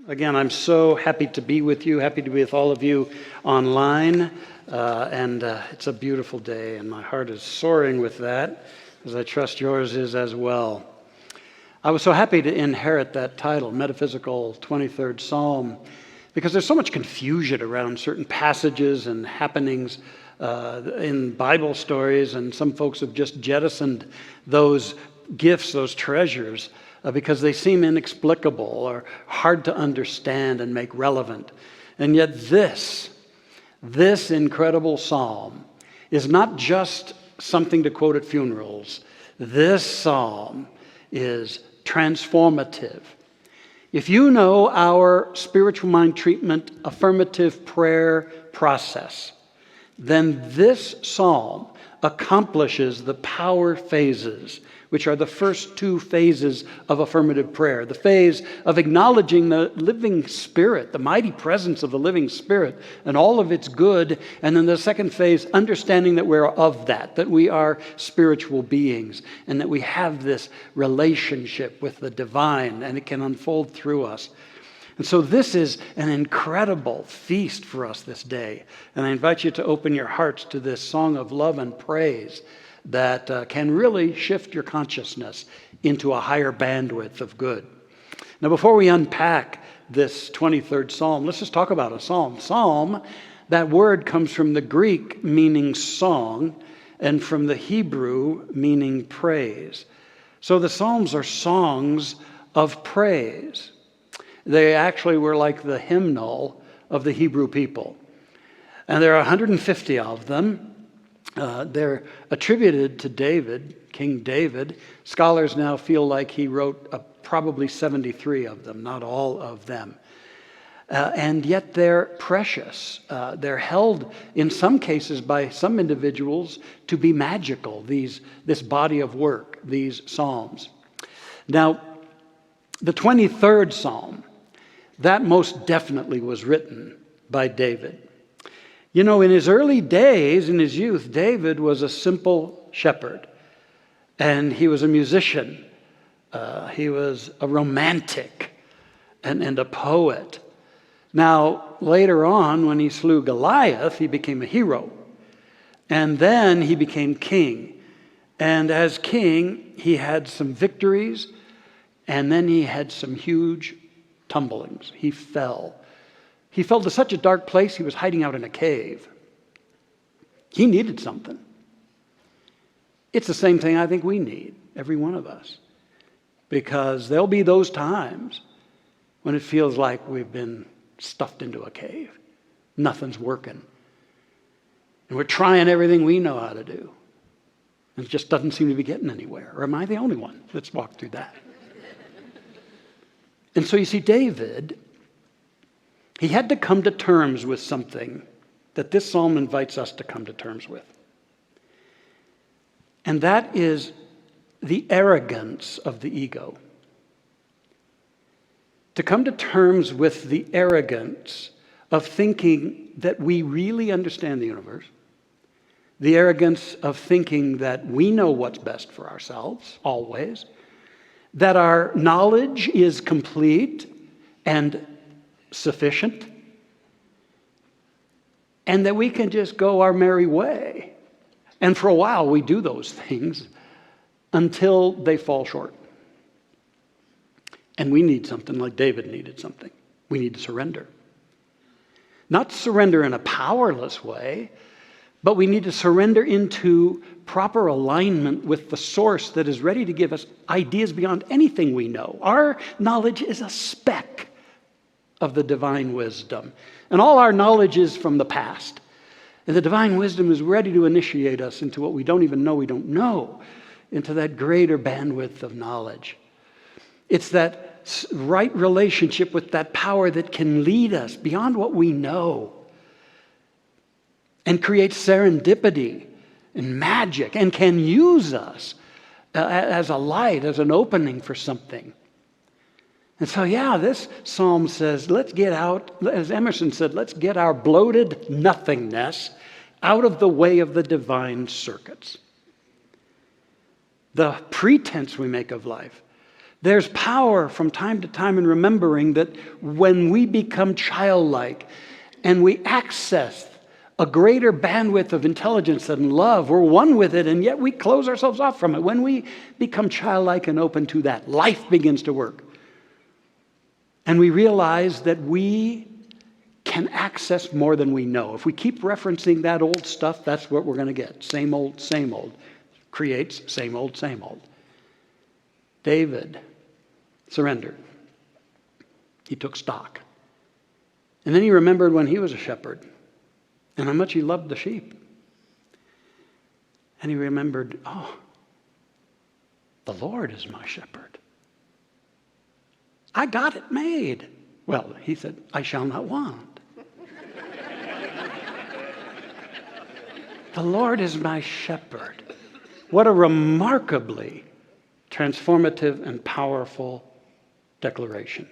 Again, I'm so happy to be with you, happy to be with all of you online, and it's a beautiful day, and my heart is soaring with that, as I trust yours is as well. I was so happy to inherit that title, Metaphysical 23rd Psalm, because there's so much confusion around certain passages and happenings in Bible stories, and some folks have just jettisoned those gifts, those treasures, because they seem inexplicable or hard to understand and make relevant. And yet this incredible psalm is not just something to quote at funerals. This psalm is transformative. If you know our spiritual mind treatment affirmative prayer process, then this psalm accomplishes the power phases, which are the first two phases of affirmative prayer. The phase of acknowledging the living Spirit, the mighty presence of the living Spirit, and all of its good. And then the second phase, understanding that we're of that we are spiritual beings, and that we have this relationship with the divine, and it can unfold through us. And so this is an incredible feast for us this day. And I invite you to open your hearts to this song of love and praise that can really shift your consciousness into a higher bandwidth of good. Now, before we unpack this 23rd Psalm, let's just talk about a psalm. Psalm, that word comes from the Greek meaning song, and from the Hebrew meaning praise. So the Psalms are songs of praise. They actually were like the hymnal of the Hebrew people. And there are 150 of them. They're attributed to David, King David. Scholars now feel like he wrote probably 73 of them, not all of them. And yet they're precious. They're held in some cases by some individuals to be magical, this body of work, these psalms. Now, the 23rd Psalm, that most definitely was written by David. You know, in his early days, in his youth, David was a simple shepherd, and he was a musician. He was a romantic and a poet. Now, later on, when he slew Goliath, he became a hero. And then he became king. And as king, he had some victories, and then he had some huge tumblings. He fell. He fell to such a dark place, he was hiding out in a cave. He needed something. It's the same thing I think we need, every one of us. Because there'll be those times when it feels like we've been stuffed into a cave. Nothing's working. And we're trying everything we know how to do. And it just doesn't seem to be getting anywhere. Or am I the only one that's walked through that? And so you see, David, he had to come to terms with something that this psalm invites us to come to terms with. And that is the arrogance of the ego. To come to terms with the arrogance of thinking that we really understand the universe, the arrogance of thinking that we know what's best for ourselves, always, that our knowledge is complete and sufficient, and that we can just go our merry way. And for a while we do those things until they fall short. And we need something like David needed something. We need to surrender. Not surrender in a powerless way, but we need to surrender into proper alignment with the source that is ready to give us ideas beyond anything we know. Our knowledge is a speck of the divine wisdom. And all our knowledge is from the past. And the divine wisdom is ready to initiate us into what we don't even know we don't know, into that greater bandwidth of knowledge. It's that right relationship with that power that can lead us beyond what we know and create serendipity and magic and can use us as a light, as an opening for something. And so, this psalm says, let's get out, as Emerson said, let's get our bloated nothingness out of the way of the divine circuits. The pretense we make of life, There's power from time to time in remembering that when we become childlike and we access a greater bandwidth of intelligence and love, we're one with it, and yet we close ourselves off from it. When we become childlike and open to that, life begins to work. And we realize that we can access more than we know. If we keep referencing that old stuff, that's what we're going to get. Same old, creates same old, same old. David surrendered. He took stock. And then he remembered when he was a shepherd and how much he loved the sheep. And he remembered, oh, the Lord is my shepherd. I got it made. Well, he said, I shall not want. The Lord is my shepherd. What a remarkably transformative and powerful declaration.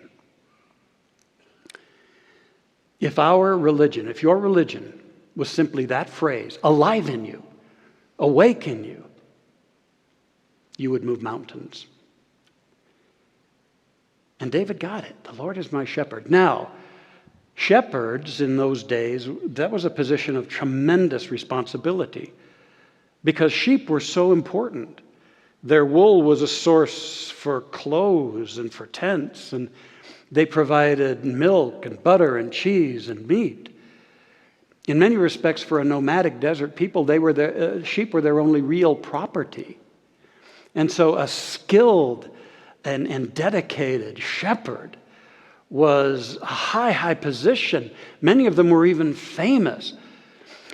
If your religion was simply that phrase, alive in you, awake in you, you would move mountains. And David got it. The Lord is my shepherd. Now, shepherds in those days, that was a position of tremendous responsibility because sheep were so important. Their wool was a source for clothes and for tents, and they provided milk and butter and cheese and meat. In many respects, for a nomadic desert people, sheep were their only real property. And so a skilled and dedicated shepherd was a high position. Many of them were even famous.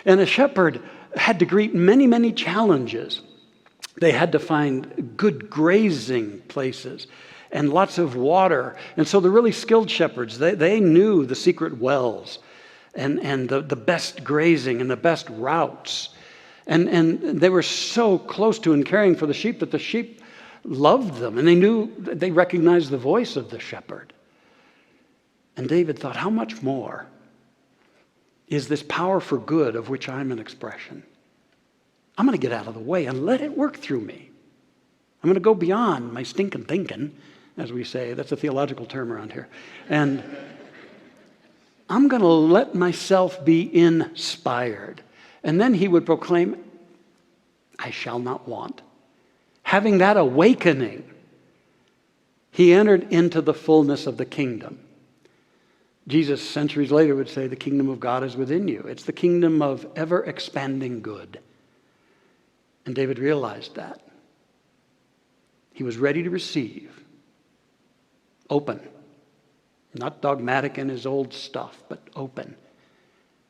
And a shepherd had to greet many challenges. They had to find good grazing places and lots of water. And so the really skilled shepherds, they knew the secret wells and the best grazing and the best routes. And they were so close to and caring for the sheep that the sheep loved them. And they recognized the voice of the shepherd. And David thought, how much more is this power for good of which I'm an expression? I'm going to get out of the way and let it work through me. I'm going to go beyond my stinking thinking, as we say. That's a theological term around here. And I'm going to let myself be inspired. And then he would proclaim, I shall not want. Having that awakening, he entered into the fullness of the kingdom. Jesus, centuries later, would say, the kingdom of God is within you. It's the kingdom of ever-expanding good. And David realized that. He was ready to receive. Open. Not dogmatic in his old stuff, but open.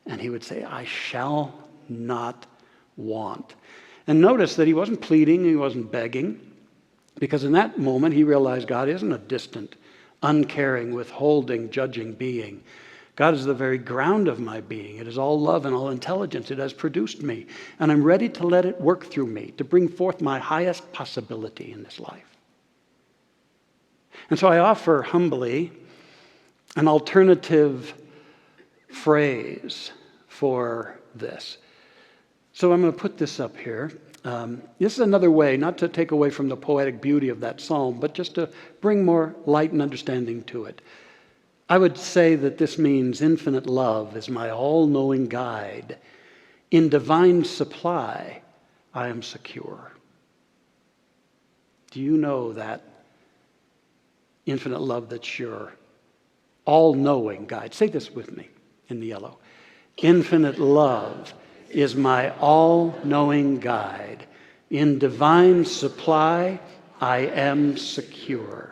And he would say, I shall not want. And notice that he wasn't pleading, he wasn't begging, because in that moment he realized God isn't a distant, uncaring, withholding, judging being. God is the very ground of my being. It is all love and all intelligence. It has produced me. And I'm ready to let it work through me, to bring forth my highest possibility in this life. And so I offer humbly an alternative phrase for this. So I'm going to put this up here. This is another way, not to take away from the poetic beauty of that psalm, but just to bring more light and understanding to it. I would say that this means infinite love is my all-knowing guide. In divine supply, I am secure. Do you know that infinite love that's your all-knowing guide? Say this with me in the yellow. Infinite love is my all-knowing guide. In divine supply, I am secure.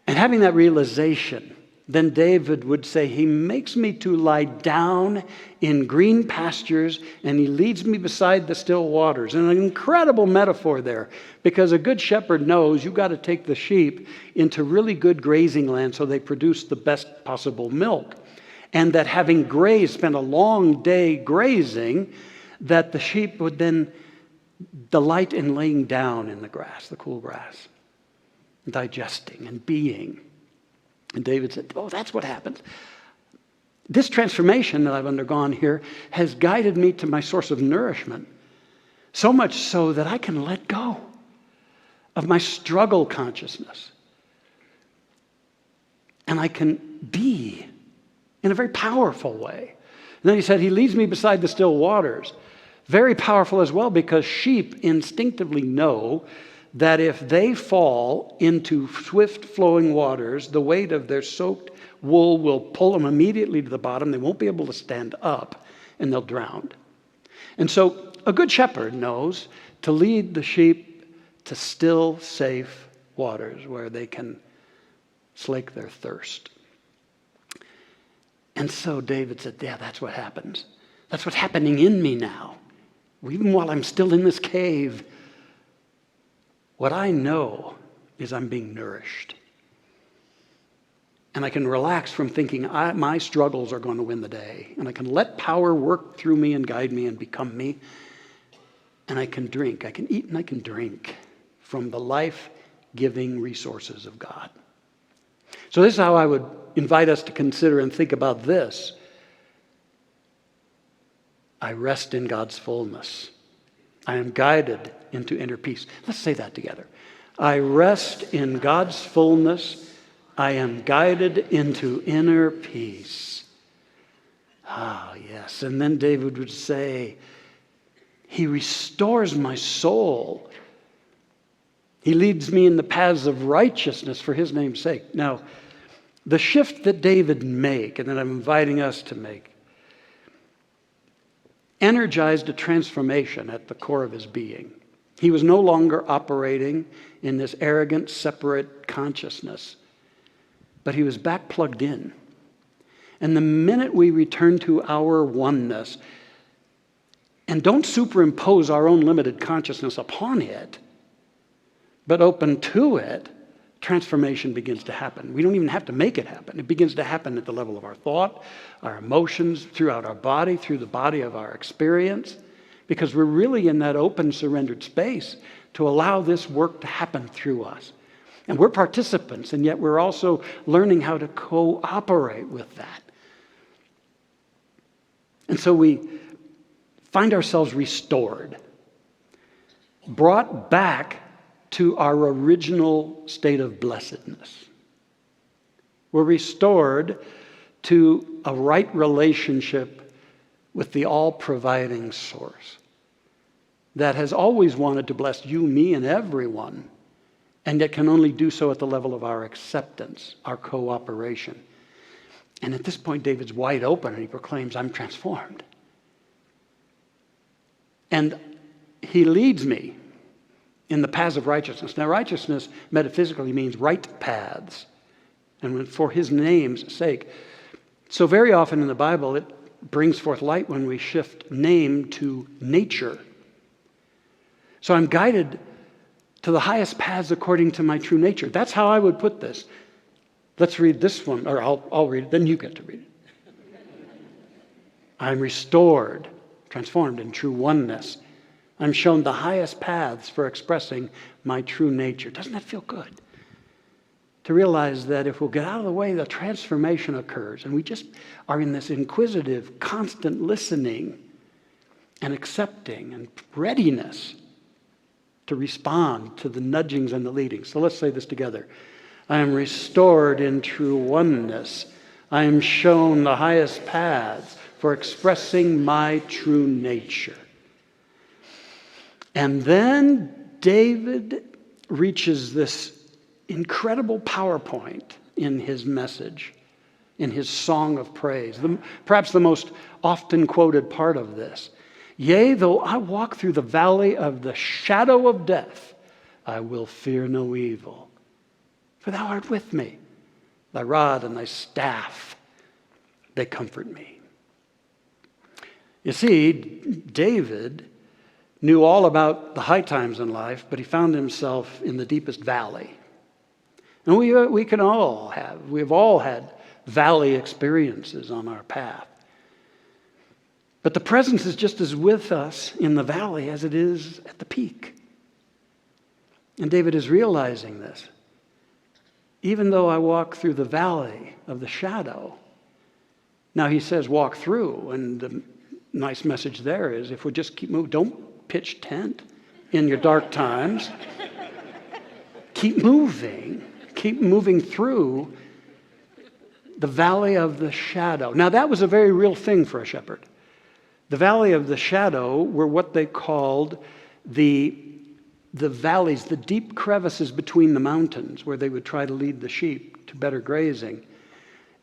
And having that realization, then David would say, he makes me to lie down in green pastures and he leads me beside the still waters. And an incredible metaphor there, because a good shepherd knows you've got to take the sheep into really good grazing land so they produce the best possible milk. And that having grazed, spent a long day grazing, that the sheep would then delight in laying down in the grass, the cool grass, digesting and being. And David said, oh, that's what happens. This transformation that I've undergone here has guided me to my source of nourishment, so much so that I can let go. of my struggle consciousness. And I can be in a very powerful way. And then he said, he leads me beside the still waters. Very powerful as well, because sheep instinctively know that if they fall into swift flowing waters, the weight of their soaked wool will pull them immediately to the bottom. They won't be able to stand up, and they'll drown. And so a good shepherd knows to lead the sheep to still, safe waters where they can slake their thirst. And so David said, yeah, that's what happens. That's what's happening in me now. Even while I'm still in this cave, what I know is I'm being nourished. And I can relax from thinking my struggles are going to win the day. And I can let power work through me and guide me and become me. And I can drink. I can eat and I can drink from the life-giving resources of God. So this is how I would invite us to consider and think about this. I rest in God's fullness. I am guided into inner peace. Let's say that together. I rest in God's fullness. I am guided into inner peace. Ah, yes. And then David would say, he restores my soul. He leads me in the paths of righteousness for his name's sake. Now, the shift that David made, and that I'm inviting us to make, energized a transformation at the core of his being. He was no longer operating in this arrogant, separate consciousness, but he was back plugged in. And the minute we return to our oneness and don't superimpose our own limited consciousness upon it, but open to it, transformation begins to happen. We don't even have to make it happen. It begins to happen at the level of our thought, our emotions, throughout our body, through the body of our experience, because we're really in that open, surrendered space to allow this work to happen through us. And we're participants, and yet we're also learning how to cooperate with that. And so we find ourselves restored, brought back to our original state of blessedness. We're restored to a right relationship with the all-providing source that has always wanted to bless you, me, and everyone, and yet can only do so at the level of our acceptance, our cooperation. And at this point, David's wide open, and he proclaims, I'm transformed. And he leads me in the paths of righteousness. Now, righteousness metaphysically means right paths, and for his name's sake. So very often in the Bible, it brings forth light when we shift name to nature. So I'm guided to the highest paths according to my true nature. That's how I would put this. Let's read this one, or I'll read it, then you get to read it. I'm restored, transformed in true oneness. I'm shown the highest paths for expressing my true nature. Doesn't that feel good? To realize that if we'll get out of the way, the transformation occurs. And we just are in this inquisitive, constant listening and accepting and readiness to respond to the nudgings and the leadings. So let's say this together. I am restored in true oneness. I am shown the highest paths for expressing my true nature. And then David reaches this incredible power point in his message, in his song of praise, perhaps the most often quoted part of this. Yea, though I walk through the valley of the shadow of death, I will fear no evil. For thou art with me. Thy rod and thy staff, they comfort me. You see, David knew all about the high times in life, but he found himself in the deepest valley. And we can all have, we've all had valley experiences on our path. But the presence is just as with us in the valley as it is at the peak. And David is realizing this. Even though I walk through the valley of the shadow, now he says walk through, and the nice message there is if we just keep moving, don't pitch tent in your dark times. keep moving through the valley of the shadow. Now, that was a very real thing for a shepherd. The valley of the shadow were what they called the valleys, the deep crevices between the mountains where they would try to lead the sheep to better grazing.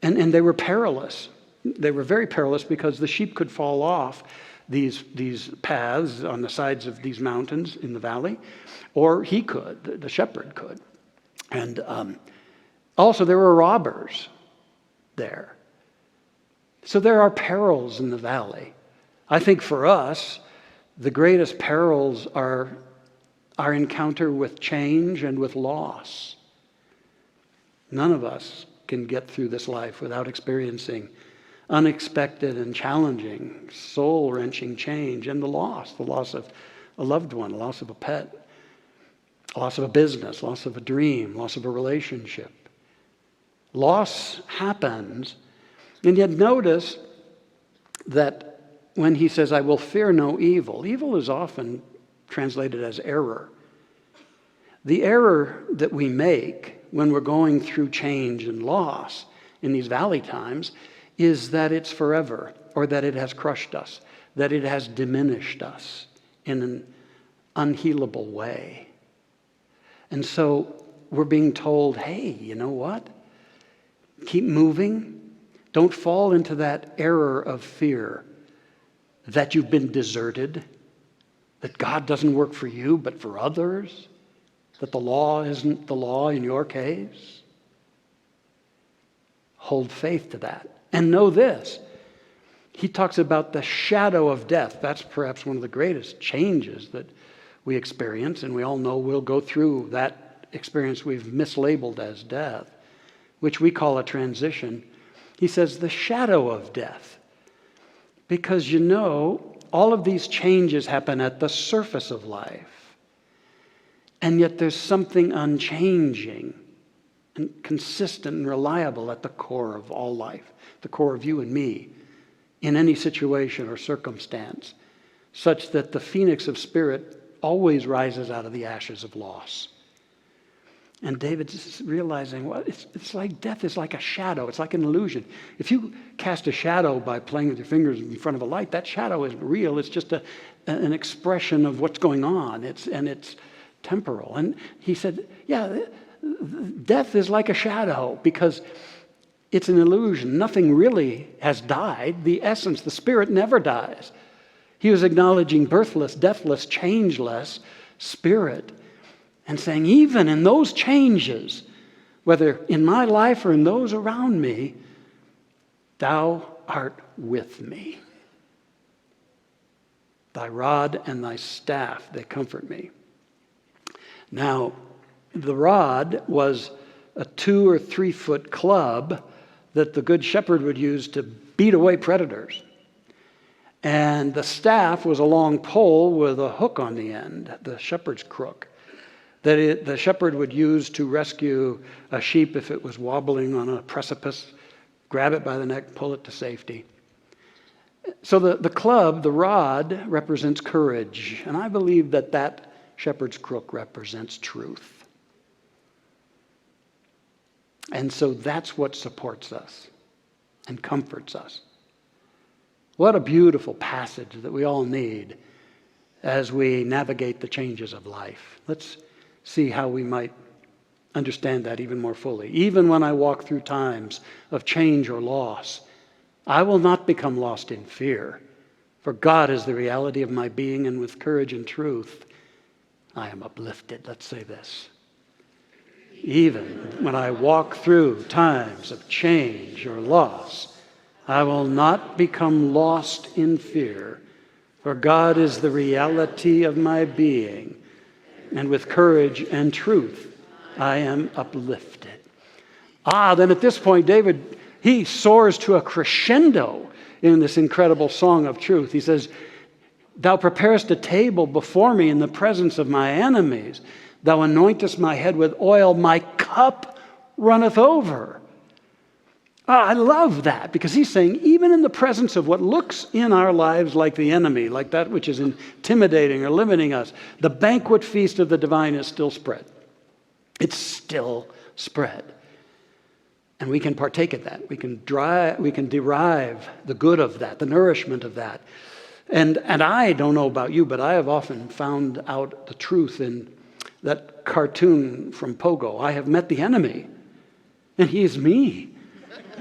And they were perilous. They were very perilous because the sheep could fall off these paths on the sides of these mountains in the valley, or he could, the shepherd could. And also there were robbers there. So there are perils in the valley. I think for us, the greatest perils are our encounter with change and with loss. None of us can get through this life without experiencing unexpected and challenging, soul-wrenching change and the loss of a loved one, the loss of a pet, loss of a business, loss of a dream, loss of a relationship. Loss happens, and yet notice that when he says, I will fear no evil, evil is often translated as error. The error that we make when we're going through change and loss in these valley times is that it's forever, or that it has crushed us, that it has diminished us in an unhealable way. And so we're being told, hey, you know what? Keep moving. Don't fall into that error of fear that you've been deserted, that God doesn't work for you but for others, that the law isn't the law in your case. Hold faith to that. And know this, he talks about the shadow of death. That's perhaps one of the greatest changes that we experience, and we all know we'll go through that experience we've mislabeled as death, which we call a transition. He says the shadow of death. Because all of these changes happen at the surface of life. And yet there's something unchanging and consistent and reliable at the core of all life, the core of you and me, in any situation or circumstance, such that the phoenix of spirit always rises out of the ashes of loss. And David's realizing, it's like death is like a shadow. It's like an illusion. If you cast a shadow by playing with your fingers in front of a light, that shadow isn't real. It's just an expression of what's going on. It's temporal. And he said, death is like a shadow because it's an illusion. Nothing really has died. The essence, the spirit never dies. He was acknowledging birthless, deathless, changeless spirit. And saying, even in those changes, whether in my life or in those around me, thou art with me. Thy rod and thy staff, they comfort me. Now, the rod was a 2 or 3 foot club that the good shepherd would use to beat away predators. And the staff was a long pole with a hook on the end, the shepherd's crook, that the shepherd would use to rescue a sheep if it was wobbling on a precipice, grab it by the neck, pull it to safety. So the club, the rod, represents courage. And I believe that shepherd's crook represents truth. And so that's what supports us and comforts us. What a beautiful passage that we all need as we navigate the changes of life. Let's see how we might understand that even more fully. Even when I walk through times of change or loss, I will not become lost in fear, for God is the reality of my being, and with courage and truth, I am uplifted. Let's say this. Even when I walk through times of change or loss, I will not become lost in fear, for God is the reality of my being, and with courage and truth, I am uplifted. Then at this point, David, he soars to a crescendo in this incredible song of truth. He says, thou preparest a table before me in the presence of my enemies. Thou anointest my head with oil. My cup runneth over. I love that, because he's saying, even in the presence of what looks in our lives like the enemy, like that which is intimidating or limiting us, the banquet feast of the divine is still spread. It's still spread. And we can partake of that. We can derive the good of that, the nourishment of that. And I don't know about you, but I have often found out the truth in that cartoon from Pogo. I have met the enemy, and he is me.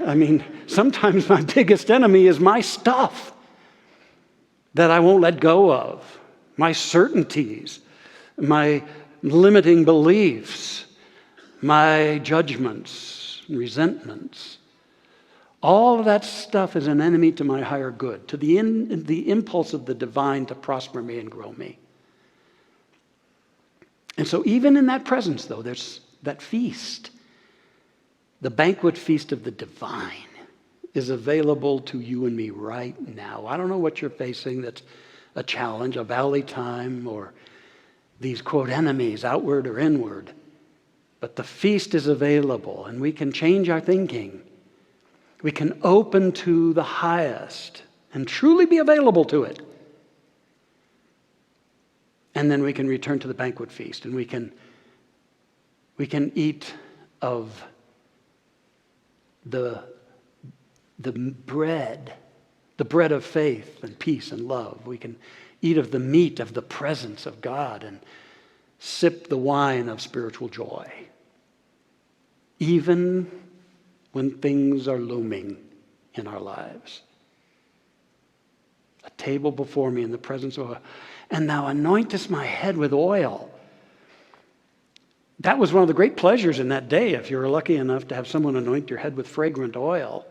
I mean, sometimes my biggest enemy is my stuff that I won't let go of, my certainties, my limiting beliefs, my judgments, resentments. All of that stuff is an enemy to my higher good, to the impulse of the divine to prosper me and grow me. And so even in that presence, though, there's that feast. The banquet feast of the divine is available to you and me right now. I don't know what you're facing that's a challenge, a valley time, or these, quote, enemies, outward or inward. But the feast is available, and we can change our thinking. We can open to the highest and truly be available to it. And then we can return to the banquet feast, and we can eat of the bread of faith and peace and love. We can eat of the meat of the presence of God and sip the wine of spiritual joy, even when things are looming in our lives. A table before me in the presence of, and thou anointest my head with oil. That was one of the great pleasures in that day, if you were lucky enough to have someone anoint your head with fragrant oil.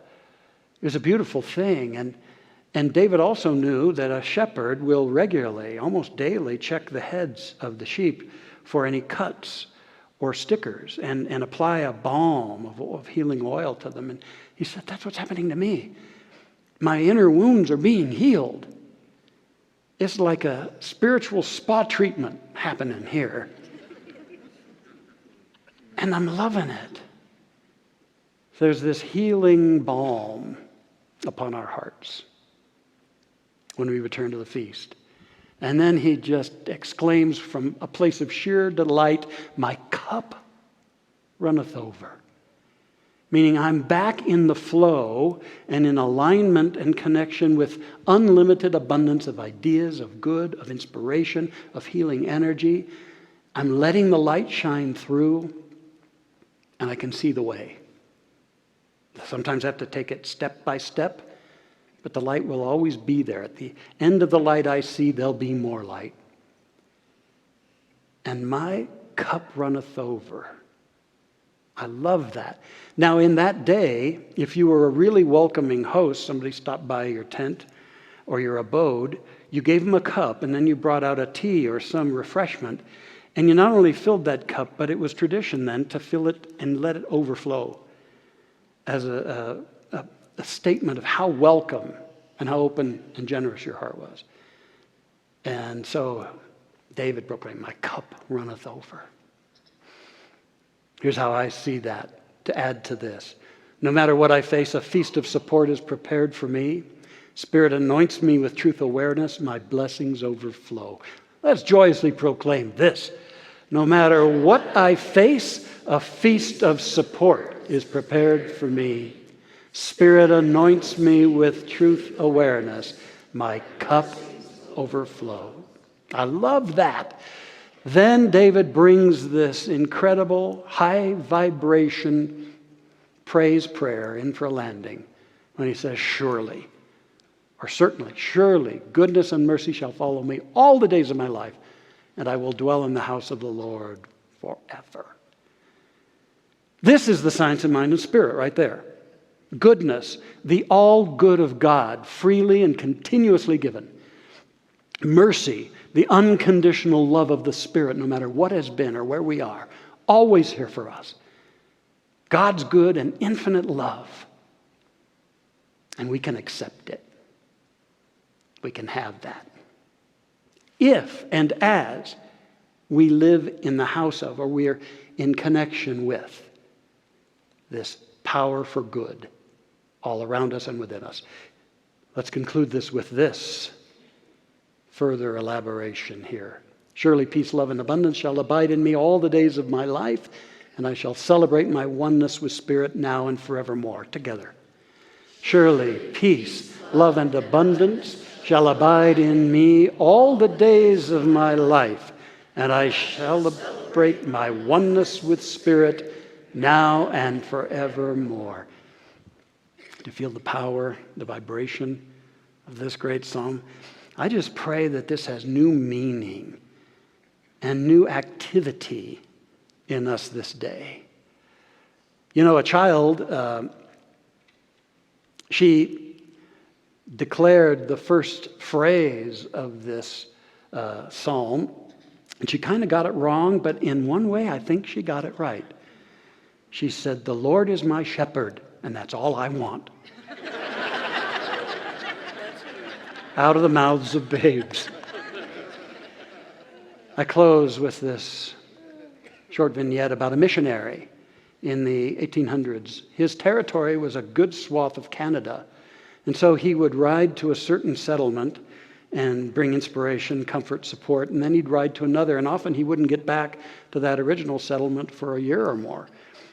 It was a beautiful thing. And David also knew that a shepherd will regularly, almost daily, check the heads of the sheep for any cuts or stickers and apply a balm of healing oil to them. And he said, that's what's happening to me. My inner wounds are being healed. It's like a spiritual spa treatment happening here. And I'm loving it. There's this healing balm upon our hearts when we return to the feast. And then he just exclaims from a place of sheer delight, my cup runneth over. Meaning I'm back in the flow and in alignment and connection with unlimited abundance of ideas, of good, of inspiration, of healing energy. I'm letting the light shine through, and I can see the way. Sometimes I have to take it step by step, but the light will always be there. At the end of the light I see, there'll be more light. And my cup runneth over. I love that. Now, in that day, if you were a really welcoming host, somebody stopped by your tent or your abode, you gave them a cup, and then you brought out a tea or some refreshment, and you not only filled that cup, but it was tradition then to fill it and let it overflow as a statement of how welcome and how open and generous your heart was. And so David proclaimed, my cup runneth over. Here's how I see that, to add to this. No matter what I face, a feast of support is prepared for me. Spirit anoints me with truth awareness. My blessings overflow. Let's joyously proclaim this. No matter what I face, a feast of support is prepared for me. Spirit anoints me with truth awareness. My cup overflow. I love that. Then David brings this incredible high vibration praise prayer in for a landing when he says, surely, or certainly, surely, goodness and mercy shall follow me all the days of my life, and I will dwell in the house of the Lord forever. This is the science of mind and spirit right there. Goodness, the all good of God, freely and continuously given. Mercy, the unconditional love of the Spirit, no matter what has been or where we are, always here for us. God's good and infinite love. And we can accept it. We can have that. If and as we live in the house of, or we are in connection with, this power for good all around us and within us. Let's conclude this with this further elaboration here. Surely peace, love, and abundance shall abide in me all the days of my life, and I shall celebrate my oneness with Spirit now and forevermore. Together. Surely peace, love, and abundance shall abide in me all the days of my life, and I shall celebrate my oneness with Spirit now and forevermore. To feel the power, the vibration of this great psalm, I just pray that this has new meaning and new activity in us this day. You know, a child, she declared the first phrase of this psalm, and she kind of got it wrong, but in one way I think she got it right. She said, "The Lord is my shepherd, and that's all I want." Out of the mouths of babes. I close with this short vignette about a missionary in the 1800s. His territory was a good swath of Canada, and so he would ride to a certain settlement and bring inspiration, comfort, support, and then he'd ride to another, and often he wouldn't get back to that original settlement for a year or more.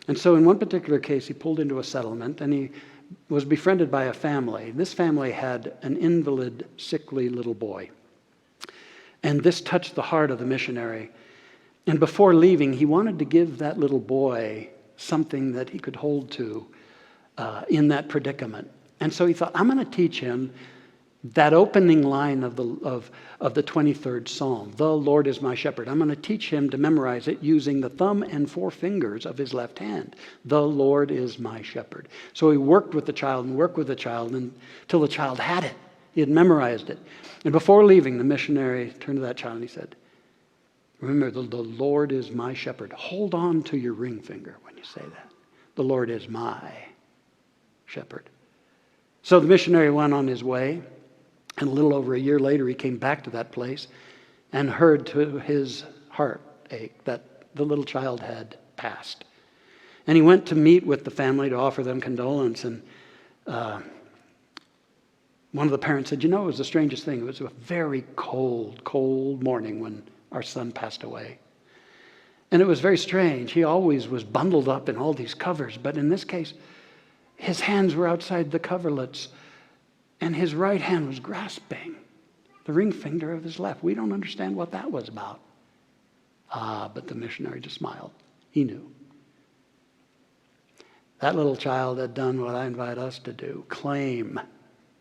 And so in one particular case, he pulled into a settlement, and he was befriended by a family. This family had an invalid, sickly little boy. And this touched the heart of the missionary. And before leaving, he wanted to give that little boy something that he could hold to in that predicament. And so he thought, I'm going to teach him that opening line of the 23rd Psalm, "The Lord is my shepherd." I'm going to teach him to memorize it using the thumb and four fingers of his left hand. "The Lord is my shepherd." So he worked with the child until the child had it. He had memorized it. And before leaving, the missionary turned to that child and he said, "Remember, the Lord is my shepherd. Hold on to your ring finger when you say that. The Lord is my shepherd." So the missionary went on his way. And a little over a year later, he came back to that place and heard to his heartache that the little child had passed. And he went to meet with the family to offer them condolence. And one of the parents said, "You know, it was the strangest thing. It was a very cold, cold morning when our son passed away. And it was very strange. He always was bundled up in all these covers. But in this case, his hands were outside the coverlets. And his right hand was grasping the ring finger of his left. We don't understand what that was about." But the missionary just smiled. He knew. That little child had done what I invite us to do. Claim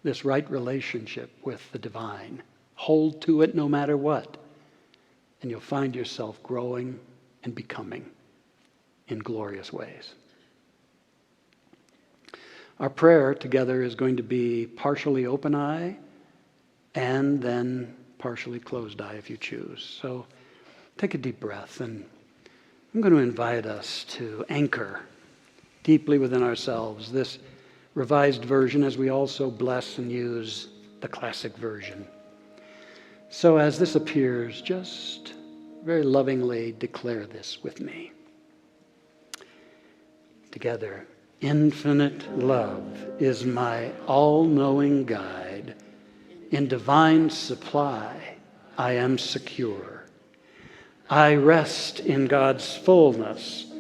this right relationship with the divine. Hold to it no matter what. And you'll find yourself growing and becoming in glorious ways. Our prayer together is going to be partially open eye and then partially closed eye if you choose. So take a deep breath, and I'm going to invite us to anchor deeply within ourselves this revised version as we also bless and use the classic version. So as this appears, just very lovingly declare this with me. Together. Infinite love is my all-knowing guide. In divine supply, I am secure. I rest in God's fullness.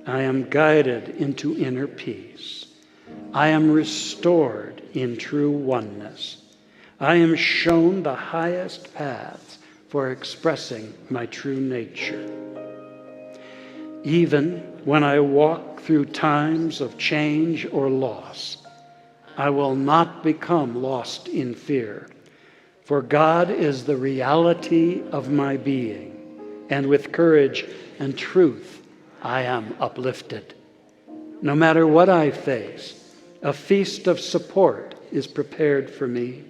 I am guided into inner peace. I am restored in true oneness. I am shown the highest paths for expressing my true nature. Even when I walk through times of change or loss, I will not become lost in fear, for God is the reality of my being, and with courage and truth I am uplifted. No matter what I face, a feast of support is prepared for me.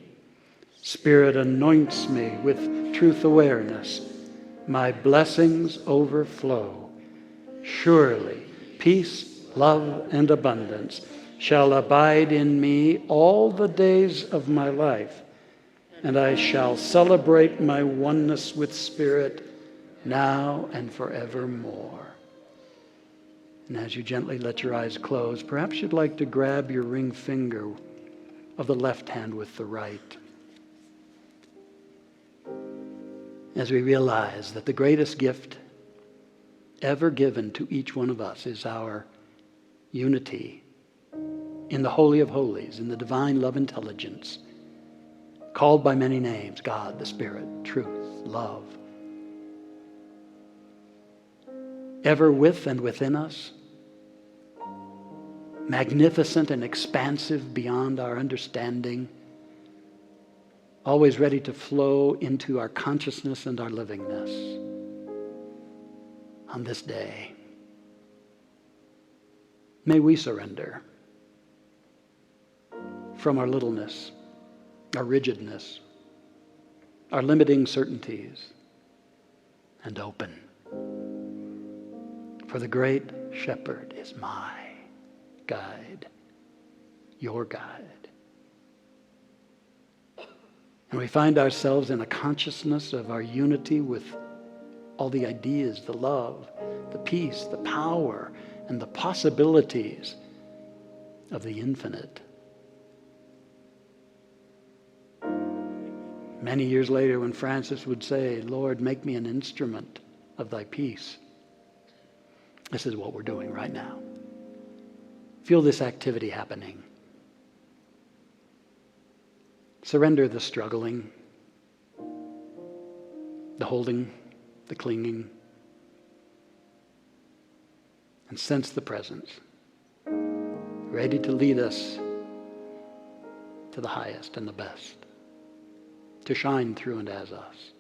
Spirit anoints me with truth awareness. My blessings overflow. Surely peace, love, and abundance shall abide in me all the days of my life, and I shall celebrate my oneness with Spirit now and forevermore. And as you gently let your eyes close, perhaps you'd like to grab your ring finger of the left hand with the right. As we realize that the greatest gift ever given to each one of us is our unity in the Holy of Holies, in the divine love intelligence, called by many names: God, the Spirit, truth, love. Ever with and within us, magnificent and expansive beyond our understanding, always ready to flow into our consciousness and our livingness. On this day, may we surrender from our littleness, our rigidness, our limiting certainties, and open. For the great shepherd is my guide, your guide. And we find ourselves in a consciousness of our unity with all the ideas, the love, the peace, the power, and the possibilities of the infinite. Many years later, when Francis would say, "Lord, make me an instrument of thy peace," this is what we're doing right now. Feel this activity happening. Surrender the struggling, the holding, the clinging, and sense the presence, ready to lead us to the highest and the best, to shine through and as us.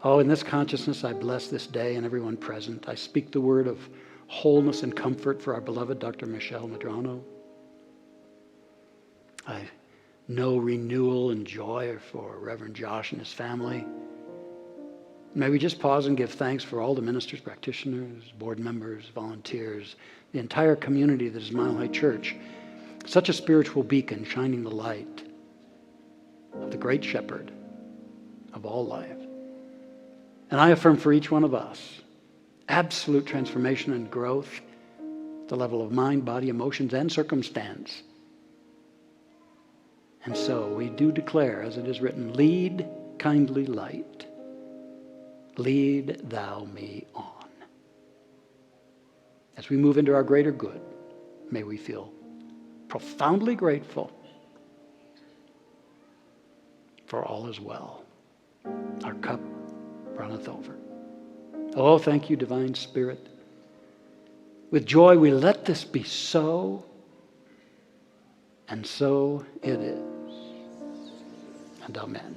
Oh, in this consciousness, I bless this day and everyone present. I speak the word of wholeness and comfort for our beloved Dr. Michelle Medrano. I know renewal and joy for Reverend Josh and his family. May we just pause and give thanks for all the ministers, practitioners, board members, volunteers, the entire community that is Mile High Church. Such a spiritual beacon shining the light of the great shepherd of all life. And I affirm for each one of us absolute transformation and growth at the level of mind, body, emotions, and circumstance. And so we do declare, as it is written, lead, kindly light, lead thou me on. As we move into our greater good, may we feel profoundly grateful for all is well. Our cup runneth over. Oh, thank you, Divine Spirit. With joy we let this be so, and so it is. And amen.